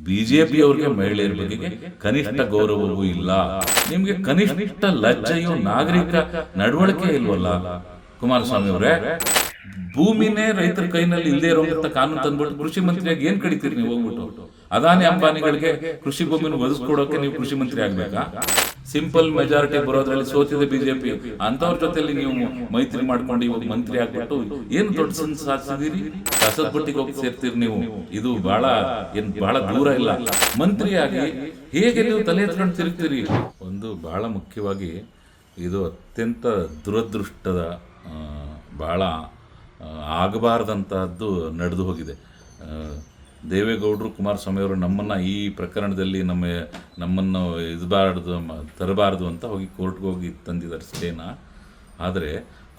ಬಿಜೆಪಿಯವ್ರಿಗೆ ಮಹಿಳೆಯರ ಬಗೆಗೆ ಕನಿಷ್ಠ ಗೌರವವೂ ಇಲ್ಲ. ನಿಮ್ಗೆ ಕನಿಷ್ಠ ಲಜ್ಜೆಯೋ ನಾಗರಿಕ ನಡವಳಿಕೆ ಇಲ್ವಲ್ಲ ಕುಮಾರಸ್ವಾಮಿ ಅವರೇ? ಭೂಮಿನೇ ರೈತರ ಕೈನಲ್ಲಿ ಇಲ್ಲದೆ ಇರುವಂತ ಕಾನೂನು ತಂದ್ಬಿಟ್ಟು ಕೃಷಿ ಮಂತ್ರಿಯಾಗಿ ಏನ್ ಕಡಿತೀರಿ ನೀವು? ಹೋಗ್ಬಿಟ್ಟು ಅದಾನಿ ಅಂಬಾನಿಗಳಿಗೆ ಕೃಷಿ ಭೂಮಿನ ಒದಗಿಸ್ಕೊಡೋಕೆ ನೀವು ಕೃಷಿ ಮಂತ್ರಿ ಆಗ್ಬೇಕಾ? ಸಿಂಪಲ್ ಮೆಜಾರಿಟಿ ಬರೋದ್ರಲ್ಲಿ ಸೋತಿದೆ ಬಿಜೆಪಿ, ಅಂತವ್ರ ಜೊತೆಲಿ ನೀವು ಮೈತ್ರಿ ಮಾಡ್ಕೊಂಡು ಇವಾಗ ಮಂತ್ರಿ ಆಗ್ಬಿಟ್ಟು ಏನು ದೊಡ್ಡ ಸಾಧಿಸಿದಿರಿ? ಕಸದ ಬುಟ್ಟಿಗೆ ಹೋಗಿ ಸೇರ್ತೀರಿ ನೀವು. ಇದು ಬಹಳ ದೂರ ಇಲ್ಲ. ಮಂತ್ರಿಯಾಗಿ ಹೇಗೆ ನೀವು ತಲೆ ಎತ್ಕೊಂಡು ತಿರುಗ್ತೀರಿ? ಒಂದು ಬಹಳ ಮುಖ್ಯವಾಗಿ ಇದು ಅತ್ಯಂತ ದುರದೃಷ್ಟದ ಬಹಳ ಆಗಬಾರ್ದಂತಹದ್ದು ನಡೆದು ಹೋಗಿದೆ. ದೇವೇಗೌಡರು ಕುಮಾರಸ್ವಾಮಿ ಅವರು ನಮ್ಮನ್ನು ಈ ಪ್ರಕರಣದಲ್ಲಿ ನಮ್ಮನ್ನು ತರಬಾರ್ದು ಅಂತ ಹೋಗಿ ಕೋರ್ಟ್ಗೆ ಹೋಗಿ ತಂದಿದ್ದಾರೆ ಸ್ಟೇನ. ಆದರೆ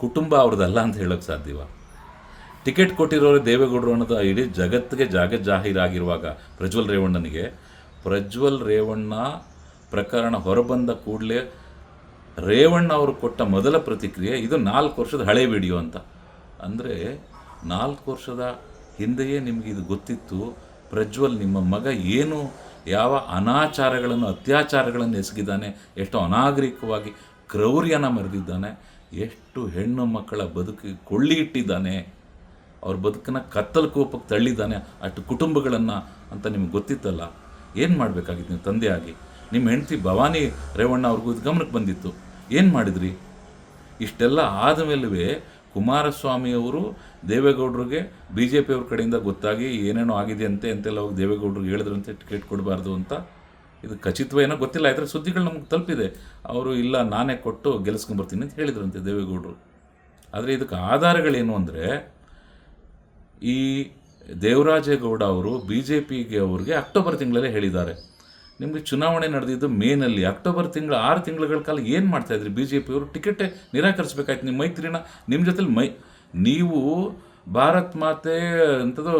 ಕುಟುಂಬ ಅವ್ರದ್ದಲ್ಲ ಅಂತ ಹೇಳೋಕ್ಕೆ ಸಾಧ್ಯವ? ಟಿಕೆಟ್ ಕೊಟ್ಟಿರೋರು ದೇವೇಗೌಡರು ಅನ್ನೋದು ಇಡೀ ಜಗತ್ತಿಗೆ ಜಾಹೀರಾಗಿರುವಾಗ ಪ್ರಜ್ವಲ್ ರೇವಣ್ಣ ಪ್ರಕರಣ ಹೊರಬಂದ ಕೂಡಲೇ ರೇವಣ್ಣ ಅವರು ಕೊಟ್ಟ ಮೊದಲ ಪ್ರತಿಕ್ರಿಯೆ ಇದು 4 ವರ್ಷದ ಹಳೆ ವಿಡಿಯೋ ಅಂತ. ಅಂದರೆ 4 ವರ್ಷದ ಹಿಂದೆಯೇ ನಿಮಗೆ ಇದು ಗೊತ್ತಿತ್ತು. ಪ್ರಜ್ವಲ್ ನಿಮ್ಮ ಮಗ ಯಾವ ಅನಾಚಾರಗಳನ್ನು ಅತ್ಯಾಚಾರಗಳನ್ನು ಎಸಗಿದ್ದಾನೆ, ಎಷ್ಟು ಅನಾಗರಿಕವಾಗಿ ಕ್ರೌರ್ಯನ ಮೆರೆದಿದ್ದಾನೆ, ಎಷ್ಟು ಹೆಣ್ಣು ಮಕ್ಕಳ ಬದುಕಿಗೆ ಕೊಳ್ಳಿ ಇಟ್ಟಿದ್ದಾನೆ, ಅವ್ರ ಬದುಕನ್ನು ಕತ್ತಲು ಕೋಪಕ್ಕೆ ತಳ್ಳಿದ್ದಾನೆ, ಅಷ್ಟು ಕುಟುಂಬಗಳನ್ನು ಅಂತ ನಿಮ್ಗೆ ಗೊತ್ತಿತ್ತಲ್ಲ. ಏನು ಮಾಡಬೇಕಾಗಿತ್ತು ನೀವು ತಂದೆಯಾಗಿ? ನಿಮ್ಮ ಹೆಂಡತಿ ಭವಾನಿ ರೇವಣ್ಣ ಅವ್ರಿಗೂ ಇದು ಗಮನಕ್ಕೆ ಬಂದಿತ್ತು. ಏನು ಮಾಡಿದ್ರಿ? ಇಷ್ಟೆಲ್ಲ ಆದಮೇಲೆ ಕುಮಾರಸ್ವಾಮಿಯವರು ದೇವೇಗೌಡರಿಗೆ BJP ಅವ್ರ ಕಡೆಯಿಂದ ಗೊತ್ತಾಗಿ ಏನೇನೋ ಆಗಿದೆ ಅಂತೆಲ್ಲ ಹೋಗಿ ದೇವೇಗೌಡರಿಗೆ ಹೇಳಿದ್ರಂತೆ ಟಿಕೆಟ್ ಕೊಡಬಾರ್ದು ಅಂತ. ಇದು ಖಚಿತವ ಏನೋ ಗೊತ್ತಿಲ್ಲ, ಆದರೆ ಸುದ್ದಿಗಳು ನಮ್ಗೆ ತಲುಪಿದೆ. ಅವರು ಇಲ್ಲ ನಾನೇ ಕೊಟ್ಟು ಗೆಲ್ಲಿಸ್ಕೊಂಡ್ಬರ್ತೀನಿ ಅಂತ ಹೇಳಿದ್ರಂತೆ ದೇವೇಗೌಡರು. ಆದರೆ ಇದಕ್ಕೆ ಆಧಾರಗಳೇನು ಅಂದರೆ, ಈ ದೇವರಾಜೇಗೌಡ ಅವರು BJPಗೆ ಅವ್ರಿಗೆ ಅಕ್ಟೋಬರ್ ತಿಂಗಳಲ್ಲೇ ಹೇಳಿದ್ದಾರೆ. ನಿಮಗೆ ಚುನಾವಣೆ ನಡೆದಿದ್ದು ಮೇನಲ್ಲಿ, ಅಕ್ಟೋಬರ್ 6 ತಿಂಗಳ ಕಾಲ ಏನು ಮಾಡ್ತಾಯಿದ್ರಿ? BJP ಅವರು ಟಿಕೆಟೇ ನಿರಾಕರಿಸ್ಬೇಕಾಯ್ತು. ನಿಮ್ಮ ಮೈತ್ರಿನ ನಿಮ್ಮ ಜೊತೆಲಿ ನೀವು ಭಾರತ್ ಮಾತೆ ಅಂಥದ್ದು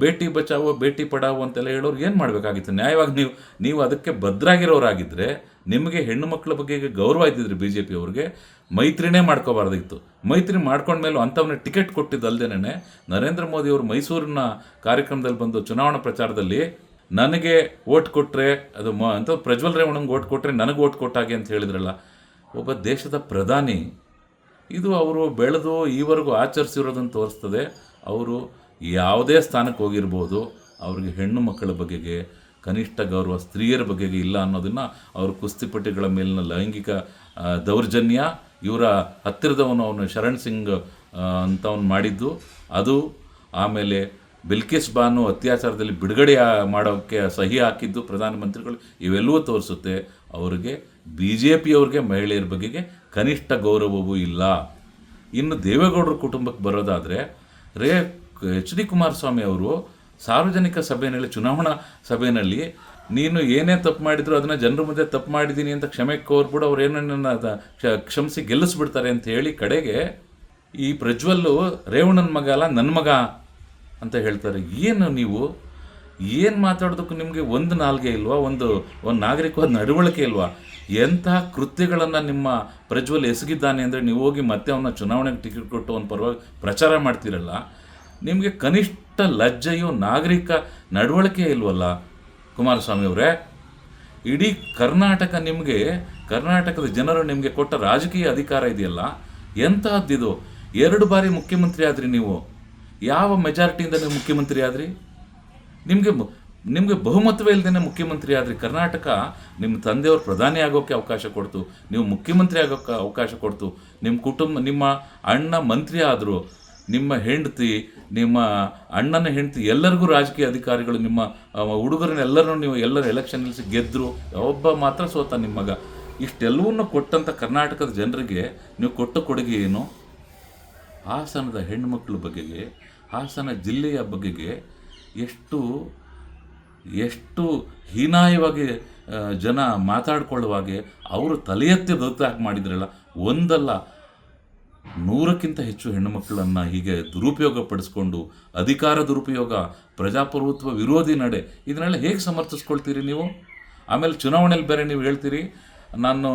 ಬೇಟಿ ಬಚಾವೋ ಬೇಟಿ ಪಡಾವೋ ಅಂತೆಲ್ಲ ಹೇಳೋರು ಏನು ಮಾಡಬೇಕಾಗಿತ್ತು? ನ್ಯಾಯವಾಗಿ ನೀವು ಅದಕ್ಕೆ ಭದ್ರಾಗಿರೋರಾಗಿದ್ದರೆ ನಿಮಗೆ ಹೆಣ್ಣು ಮಕ್ಕಳ ಬಗ್ಗೆ ಗೌರವ ಇದ್ದಿದ್ರಿ BJP ಅವ್ರಿಗೆ ಮೈತ್ರಿನೇ ಮಾಡ್ಕೋಬಾರ್ದಿತ್ತು. ಮೈತ್ರಿ ಮಾಡ್ಕೊಂಡ್ಮೇಲೂ ಅಂಥವನ್ನ ಟಿಕೆಟ್ ಕೊಟ್ಟಿದ್ದಲ್ದೇನೆ ನರೇಂದ್ರ ಮೋದಿ ಅವರು ಮೈಸೂರಿನ ಕಾರ್ಯಕ್ರಮದಲ್ಲಿ ಬಂದು ಚುನಾವಣಾ ಪ್ರಚಾರದಲ್ಲಿ ನನಗೆ ಓಟ್ ಕೊಟ್ಟರೆ ಅದು ಪ್ರಜ್ವಲ್ ರೇವಣ್ಣಂಗೆ ಓಟ್ ಕೊಟ್ಟರೆ ನನಗೆ ಓಟ್ ಕೊಟ್ಟಾಗೆ ಅಂತ ಹೇಳಿದ್ರಲ್ಲ. ಒಬ್ಬ ದೇಶದ ಪ್ರಧಾನಿ ಇದು ಅವರು ಬೆಳೆದು ಈವರೆಗೂ ಆಚರಿಸಿರೋದನ್ನು ತೋರಿಸ್ತದೆ. ಅವರು ಯಾವುದೇ ಸ್ಥಾನಕ್ಕೆ ಹೋಗಿರ್ಬೋದು, ಅವ್ರಿಗೆ ಹೆಣ್ಣು ಮಕ್ಕಳ ಬಗೆಗೆ ಕನಿಷ್ಠ ಗೌರವ, ಸ್ತ್ರೀಯರ ಬಗೆಗೆ ಇಲ್ಲ ಅನ್ನೋದನ್ನು ಅವರು ಕುಸ್ತಿಪಟುಗಳ ಮೇಲಿನ ಲೈಂಗಿಕ ದೌರ್ಜನ್ಯ, ಇವರ ಹತ್ತಿರದವನು ಅವನು ಶರಣ್ ಸಿಂಗ್ ಅಂತವನು ಮಾಡಿದ್ದು ಅದು, ಆಮೇಲೆ ಬಿಲ್ಕಿಸ್ ಬಾನು ಅತ್ಯಾಚಾರದಲ್ಲಿ ಬಿಡುಗಡೆ ಮಾಡೋಕ್ಕೆ ಸಹಿ ಹಾಕಿದ್ದು ಪ್ರಧಾನಮಂತ್ರಿಗಳು, ಇವೆಲ್ಲವೂ ತೋರಿಸುತ್ತೆ ಅವರಿಗೆ BJP ಅವ್ರಿಗೆ ಮಹಿಳೆಯರ ಬಗೆಗೆ ಕನಿಷ್ಠ ಗೌರವವೂ ಇಲ್ಲ. ಇನ್ನು ದೇವೇಗೌಡರ ಕುಟುಂಬಕ್ಕೆ ಬರೋದಾದರೆ HD ಕುಮಾರಸ್ವಾಮಿ ಅವರು ಸಾರ್ವಜನಿಕ ಸಭೆಯಲ್ಲಿ, ಚುನಾವಣಾ ಸಭೆಯಲ್ಲಿ ನೀನು ಏನೇ ತಪ್ಪು ಮಾಡಿದ್ರು ಅದನ್ನು ಜನರ ಮುಂದೆ ತಪ್ಪು ಮಾಡಿದ್ದೀನಿ ಅಂತ ಕ್ಷಮೆ ಕೋರ್ಬಿಡು, ಅವ್ರು ಏನನ್ನ ಕ್ಷಮಿಸಿ ಗೆಲ್ಲಿಸ್ಬಿಡ್ತಾರೆ ಅಂತ ಹೇಳಿ ಕಡೆಗೆ ಈ ಪ್ರಜ್ವಲ್ಲು ರೇವಣ್ಣನ ಮಗ ಅಲ್ಲ ನನ್ನ ಮಗ ಅಂತ ಹೇಳ್ತಾರೆ. ಏನು ನೀವು ಏನು ಮಾತಾಡೋದಕ್ಕೂ ನಿಮಗೆ ಒಂದು ನಾಲ್ಗೆ ಇಲ್ವಾ? ಒಂದು ನಾಗರಿಕವಾದ ನಡವಳಿಕೆ ಇಲ್ವಾ? ಎಂತಹ ಕೃತ್ಯಗಳನ್ನು ನಿಮ್ಮ ಪ್ರಜ್ವಲ್ ಎಸಗಿದ್ದಾನೆ ಅಂದರೆ ನೀವು ಹೋಗಿ ಮತ್ತೆ ಅವನ್ನ ಚುನಾವಣೆಗೆ ಟಿಕೆಟ್ ಕೊಟ್ಟು ಅವನ ಪರವಾಗಿ ಪ್ರಚಾರ ಮಾಡ್ತೀರಲ್ಲ. ನಿಮಗೆ ಕನಿಷ್ಠ ಲಜ್ಜೆಯೋ ನಾಗರಿಕ ನಡವಳಿಕೆ ಇಲ್ವಲ್ಲ ಕುಮಾರಸ್ವಾಮಿ ಅವರೇ? ಇಡೀ ಕರ್ನಾಟಕದ ಜನರು ನಿಮಗೆ ಕೊಟ್ಟ ರಾಜಕೀಯ ಅಧಿಕಾರ ಇದೆಯಲ್ಲ, ಎಂತಹದ್ದಿದು? 2 ಬಾರಿ ಮುಖ್ಯಮಂತ್ರಿ ಆದ್ರಿ ನೀವು. ಯಾವ ಮೆಜಾರಿಟಿಯಿಂದ ನೀವು ಮುಖ್ಯಮಂತ್ರಿ ಆದ್ರಿ? ನಿಮಗೆ ಬಹುಮತವೇ ಇಲ್ಲದೇ ಮುಖ್ಯಮಂತ್ರಿ ಆದ್ರಿ. ಕರ್ನಾಟಕ ನಿಮ್ಮ ತಂದೆಯವರು ಪ್ರಧಾನಿ ಆಗೋಕ್ಕೆ ಅವಕಾಶ ಕೊಡ್ತು, ನೀವು ಮುಖ್ಯಮಂತ್ರಿ ಆಗೋಕ್ಕೆ ಅವಕಾಶ ಕೊಡ್ತು. ನಿಮ್ಮ ಕುಟುಂಬ, ನಿಮ್ಮ ಅಣ್ಣ ಮಂತ್ರಿ ಆದರು, ನಿಮ್ಮ ಹೆಂಡತಿ, ನಿಮ್ಮ ಅಣ್ಣನ ಹೆಂಡತಿ, ಎಲ್ಲರಿಗೂ ರಾಜಕೀಯ ಅಧಿಕಾರಿಗಳು, ನಿಮ್ಮ ಹುಡುಗರನ್ನೆಲ್ಲರೂ ನೀವು ಎಲ್ಲರೂ ಎಲೆಕ್ಷನ್ ನಿಲ್ಲಿಸಿ ಗೆದ್ದರು. ಒಬ್ಬ ಮಾತ್ರ ಸೋತ ನಿಮ್ಮ ಮಗ. ಇಷ್ಟೆಲ್ಲವನ್ನೂ ಕೊಟ್ಟಂಥ ಕರ್ನಾಟಕದ ಜನರಿಗೆ ನೀವು ಕೊಟ್ಟ ಕೊಡುಗೆ ಏನು? ಹಾಸನದ ಹೆಣ್ಣುಮಕ್ಕಳ ಬಗೆಗೆ, ಹಾಸನ ಜಿಲ್ಲೆಯ ಬಗೆಗೆ ಎಷ್ಟು ಹೀನಾಯವಾಗಿ ಜನ ಮಾತಾಡ್ಕೊಳ್ಳುವಾಗೆ ಅವರು ತಲೆ ಎತ್ತಿ ದೊತ್ತಾಗಿ ಮಾಡಿದ್ರಲ್ಲ. ಒಂದಲ್ಲ 100ಕ್ಕಿಂತ ಹೆಚ್ಚು ಹೆಣ್ಣುಮಕ್ಕಳನ್ನು ಹೀಗೆ ದುರುಪಯೋಗ ಪಡಿಸ್ಕೊಂಡು, ಅಧಿಕಾರ ದುರುಪಯೋಗ, ಪ್ರಜಾಪ್ರಭುತ್ವ ವಿರೋಧಿ ನಡೆ, ಇದನ್ನೆಲ್ಲ ಹೇಗೆ ಸಮರ್ಥಿಸ್ಕೊಳ್ತೀರಿ ನೀವು? ಆಮೇಲೆ ಚುನಾವಣೆಯಲ್ಲಿ ಬೇರೆ ನೀವು ಹೇಳ್ತೀರಿ ನಾನು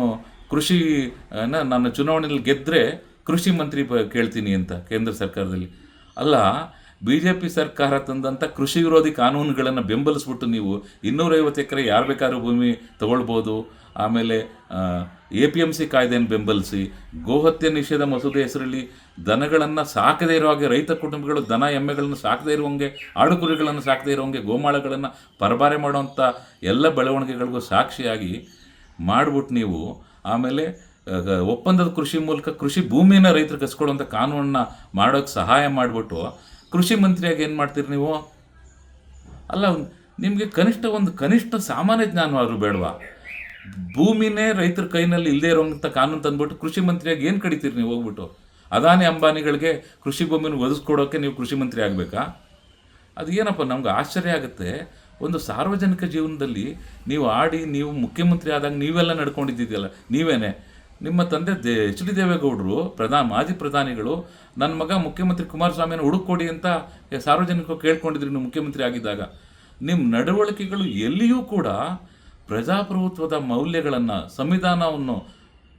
ಚುನಾವಣೆಯಲ್ಲಿ ಗೆದ್ದರೆ ಕೃಷಿ ಮಂತ್ರಿ ಕೇಳ್ತೀನಿ ಅಂತ ಕೇಂದ್ರ ಸರ್ಕಾರದಲ್ಲಿ. ಅಲ್ಲ, BJP ಸರ್ಕಾರ ತಂದಂಥ ಕೃಷಿ ವಿರೋಧಿ ಕಾನೂನುಗಳನ್ನು ಬೆಂಬಲಿಸ್ಬಿಟ್ಟು ನೀವು 250 ಎಕರೆ ಯಾರು ಬೇಕಾದ್ರೂ ಭೂಮಿ ತಗೊಳ್ಬೋದು, ಆಮೇಲೆ APMC ಕಾಯ್ದೆಯನ್ನು ಬೆಂಬಲಿಸಿ, ಗೋಹತ್ಯೆ ನಿಷೇಧ ಮಸೂದೆ ಹೆಸರಲ್ಲಿ ದನಗಳನ್ನು ಸಾಕದೇ ಇರೋ ಹಾಗೆ, ರೈತ ಕುಟುಂಬಗಳು ದನ ಎಮ್ಮೆಗಳನ್ನು ಸಾಕದೇ ಇರುವಂಗೆ, ಆಡುಕುರಿಗಳನ್ನು ಸಾಕದೇ ಇರುವಂಗೆ, ಗೋಮಾಳಗಳನ್ನು ಪರಬಾರೆ ಮಾಡುವಂಥ ಎಲ್ಲ ಬೆಳವಣಿಗೆಗಳಿಗೂ ಸಾಕ್ಷಿಯಾಗಿ ಮಾಡಿಬಿಟ್ಟು ನೀವು ಆಮೇಲೆ ಒಪ್ಪಂದದ ಕೃಷಿ ಮೂಲಕ ಕೃಷಿ ಭೂಮಿನ ರೈತರು ಕಸ್ಕೊಳ್ಳುವಂಥ ಕಾನೂನನ್ನ ಮಾಡೋಕ್ಕೆ ಸಹಾಯ ಮಾಡಿಬಿಟ್ಟು ಕೃಷಿ ಮಂತ್ರಿಯಾಗಿ ಏನು ಮಾಡ್ತೀರಿ ನೀವು? ಅಲ್ಲ, ನಿಮಗೆ ಕನಿಷ್ಠ ಸಾಮಾನ್ಯ ಜ್ಞಾನವಾದರೂ ಬೇಡವಾ? ಭೂಮಿನೇ ರೈತರ ಕೈನಲ್ಲಿ ಇಲ್ಲದೆ ಇರೋಂಥ ಕಾನೂನು ತಂದ್ಬಿಟ್ಟು ಕೃಷಿ ಮಂತ್ರಿಯಾಗಿ ಏನು ಕಡಿತೀರಿ ನೀವು? ಹೋಗ್ಬಿಟ್ಟು ಅದಾನಿ ಅಂಬಾನಿಗಳಿಗೆ ಕೃಷಿ ಭೂಮಿನ ಒದಗಿಸ್ಕೊಡೋಕ್ಕೆ ನೀವು ಕೃಷಿ ಮಂತ್ರಿ ಆಗಬೇಕಾ? ಅದು ಏನಪ್ಪ, ನಮ್ಗೆ ಆಶ್ಚರ್ಯ ಆಗುತ್ತೆ. ಒಂದು ಸಾರ್ವಜನಿಕ ಜೀವನದಲ್ಲಿ ನೀವು ಮುಖ್ಯಮಂತ್ರಿ ಆದಾಗ ನೀವೆಲ್ಲ ನಡ್ಕೊಂಡಿದ್ದಿದೆಯಲ್ಲ, ನೀವೇನೆ. ನಿಮ್ಮ ತಂದೆ HD ದೇವೇಗೌಡರು ಮಾಜಿ ಪ್ರಧಾನಿಗಳು ನನ್ನ ಮಗ ಮುಖ್ಯಮಂತ್ರಿ ಕುಮಾರಸ್ವಾಮಿಯನ್ನು ಹುಡುಕೊಡಿ ಅಂತ ಸಾರ್ವಜನಿಕರು ಕೇಳ್ಕೊಂಡಿದ್ರು ನೀವು ಮುಖ್ಯಮಂತ್ರಿ ಆಗಿದ್ದಾಗ. ನಿಮ್ಮ ನಡವಳಿಕೆಗಳು ಎಲ್ಲಿಯೂ ಕೂಡ ಪ್ರಜಾಪ್ರಭುತ್ವದ ಮೌಲ್ಯಗಳನ್ನು, ಸಂವಿಧಾನವನ್ನು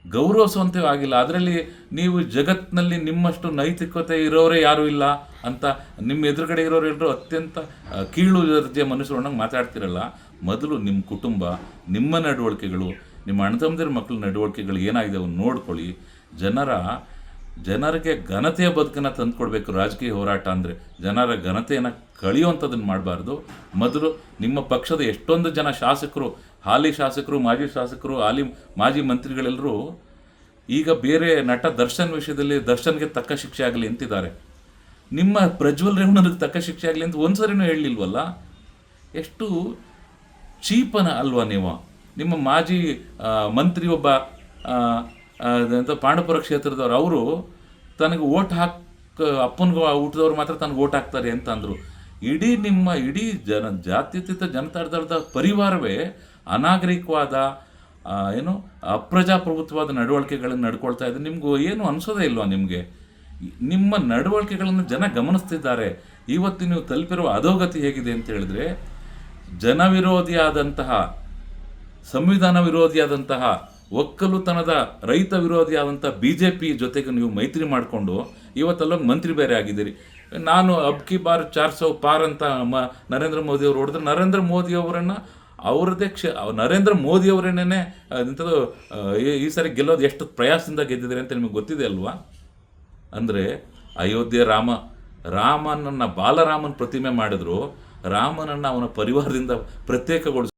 ಗೌರವಿಸುವಂತೆ ಆಗಿಲ್ಲ. ಅದರಲ್ಲಿ ನೀವು ಜಗತ್ತಿನಲ್ಲಿ ನಿಮ್ಮಷ್ಟು ನೈತಿಕತೆ ಇರೋರೇ ಯಾರೂ ಇಲ್ಲ ಅಂತ ನಿಮ್ಮ ಎದುರುಗಡೆ ಇರೋರೆಲ್ಲರೂ ಅತ್ಯಂತ ಕೀಳು ದರ್ಜೆಯ ಮನುಷ್ಯರೊಳಗೆ ಮಾತಾಡ್ತಿರಲ್ಲ. ಮೊದಲು ನಿಮ್ಮ ಕುಟುಂಬ, ನಿಮ್ಮ ನಡವಳಿಕೆಗಳು, ನಿಮ್ಮ ಅಣ್ಣ ತಮ್ಮದಿರ ಮಕ್ಕಳ ನಡವಳಿಕೆಗಳು ಏನಾಗಿದೆ ಅವನ್ನ ನೋಡ್ಕೊಳ್ಳಿ. ಜನರಿಗೆ ಘನತೆಯ ಬದುಕನ್ನು ತಂದುಕೊಡ್ಬೇಕು. ರಾಜಕೀಯ ಹೋರಾಟ ಅಂದರೆ ಜನರ ಘನತೆಯನ್ನು ಕಳೆಯುವಂಥದ್ದನ್ನು ಮಾಡಬಾರ್ದು. ಮೊದಲು ನಿಮ್ಮ ಪಕ್ಷದ ಎಷ್ಟೊಂದು ಜನ ಶಾಸಕರು, ಹಾಲಿ ಶಾಸಕರು, ಮಾಜಿ ಶಾಸಕರು, ಮಾಜಿ ಮಂತ್ರಿಗಳೆಲ್ಲರೂ ಈಗ ಬೇರೆ ನಟ ದರ್ಶನ್ ವಿಷಯದಲ್ಲಿ ದರ್ಶನ್ಗೆ ತಕ್ಕ ಶಿಕ್ಷೆ ಆಗಲಿ ಅಂತಿದ್ದಾರೆ. ನಿಮ್ಮ ಪ್ರಜ್ವಲ್ ರೇವಣ್ಣನಿಗೆ ತಕ್ಕ ಶಿಕ್ಷೆ ಆಗಲಿ ಅಂತ ಒಂದು ಸರಿನೂ ಹೇಳಲಿಲ್ವಲ್ಲ? ಎಷ್ಟು ಚೀಪನ ಅಲ್ವಾ ನೀವು? ನಿಮ್ಮ ಮಾಜಿ ಮಂತ್ರಿ ಒಬ್ಬ ಅಂತ ಪಾಂಡವಪುರ ಕ್ಷೇತ್ರದವ್ರು, ಅವರು ತನಗೆ ಅಪ್ಪನಿಗೆ ಊಟದವ್ರು ಮಾತ್ರ ತನಗೆ ಓಟ್ ಹಾಕ್ತಾರೆ ಅಂತ ಅಂದರು. ಇಡೀ ಜಾತ್ಯತೀತ ಜನತಾದಳದ ಪರಿವಾರವೇ ಅನಾಗರಿಕವಾದ ಅಪ್ರಜಾಪ್ರಭುತ್ವವಾದ ನಡವಳಿಕೆಗಳನ್ನು ನಡ್ಕೊಳ್ತಾ ಇದೆ. ನಿಮಗೂ ಏನು ಅನಿಸೋದೇ ಇಲ್ವಾ? ನಿಮ್ಮ ನಡವಳಿಕೆಗಳನ್ನು ಜನ ಗಮನಿಸ್ತಿದ್ದಾರೆ. ಇವತ್ತು ನೀವು ತಲುಪಿರುವ ಅಧೋಗತಿ ಹೇಗಿದೆ ಅಂತ ಹೇಳಿದ್ರೆ, ಜನವಿರೋಧಿಯಾದಂತಹ, ಸಂವಿಧಾನ ವಿರೋಧಿಯಾದಂತಹ, ಒಕ್ಕಲುತನದ ರೈತ ವಿರೋಧಿಯಾದಂಥ BJP ಜೊತೆಗೆ ನೀವು ಮೈತ್ರಿ ಮಾಡಿಕೊಂಡು ಇವತ್ತಲ್ಲೋಗಿ ಮಂತ್ರಿ ಬೇರೆ ಆಗಿದ್ದೀರಿ. ನಾನು ಅಬ್ಕಿ ಬಾರ್ 400 ಪಾರ್ ಅಂತ ನರೇಂದ್ರ ಮೋದಿ ಅವರು ಹೊಡೆದ್ರೆ, ನರೇಂದ್ರ ಮೋದಿ ಅವರನ್ನು ನರೇಂದ್ರ ಮೋದಿ ಅವರೇನೇ ಇಂಥದ್ದು ಈ ಸಾರಿ ಗೆಲ್ಲೋದು ಎಷ್ಟು ಪ್ರಯಾಸದಿಂದ ಗೆದ್ದಿದ್ದಾರೆ ಅಂತ ನಿಮಗೆ ಗೊತ್ತಿದೆ ಅಲ್ವಾ? ಅಂದರೆ ಅಯೋಧ್ಯೆ ರಾಮನನ್ನು ಬಾಲರಾಮನ ಪ್ರತಿಮೆ ಮಾಡಿದ್ರು, ರಾಮನನ್ನು ಅವನ ಪರಿವಾರದಿಂದ ಪ್ರತ್ಯೇಕಗೊಳಿಸಿ